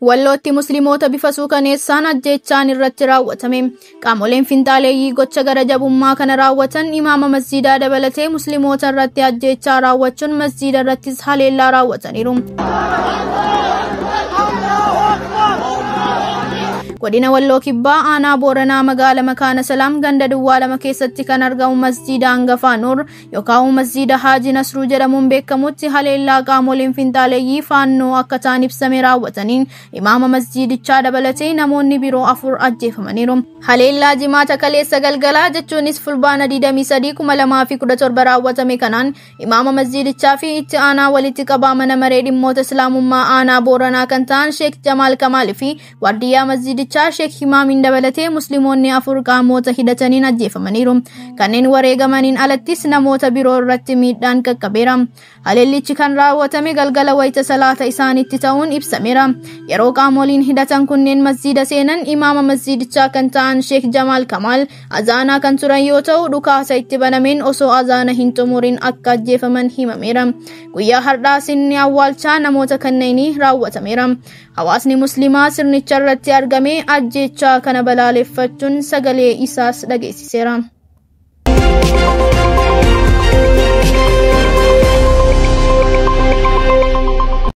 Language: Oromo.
Wallootti musliimoota bifa suukaneessaan ajjeechaan irratti raawwatame. Qaamoleen finxaaleeyyii gocha gara jabummaa kana raawwatan imaama masjiidaa dabalatee musliimoota irratti ajjeechaa raawwachuun masjiida irrattis haleellaa raawwataniiru. Godina Walloo Kibbaa aanaa Booranaa magaala Makaana Salaam ganda Duwwaa lama keessatti kan argamu masjiida hangafaa Nuur yookaan masjiida Haaji Nasruu jedhamuun beekamutti haleellaa qaamoleen finxaaleeyyii faannoo akka ta'an ibsame raawwataniin imaama masjiidichaa dabalatee namoonni biroo 4 ajjeefamaniiru. Haleellaa jimaata kaleessa galgalaa jechuunis fulbaana 23 2017 raawwatame kanaan imaama masjiidichaa fi itti aanaa walitti qabaa mana maree dhimmoota islaamummaa aanaa Booranaa kan ta'an Sheek Jamaal Kamaal fi waardiyyaa masjiidichaa Sheek Himaamin dabalatee musliimoonni 4 qaamota hidhataniin ajjeefamaniiru. Kanneen wareegamaniin alattis namoota biroo irratti miidhaan qaqqabeera. Haleellichi kan raawwatame galgala wayita salaata isaanitti ta'uun ibsameera. Yeroo qaamoliin hidhatan kunneen masjiida seenan imaama masjiidichaa kan ta'an Sheek Jamaal Kamaal azaanaa kan turan yoo ta'u dhukaasa itti banameen osoo azaana hin xumurin akka ajjeefaman himameera. Guyyaa har'aa sirni awwaalchaa namoota kanneenii raawwatameera. Hawaasni musliimaa sirnicha irratti argame ajjeechaa kana balaaleffachuun sagalee isaas dhageessiseera.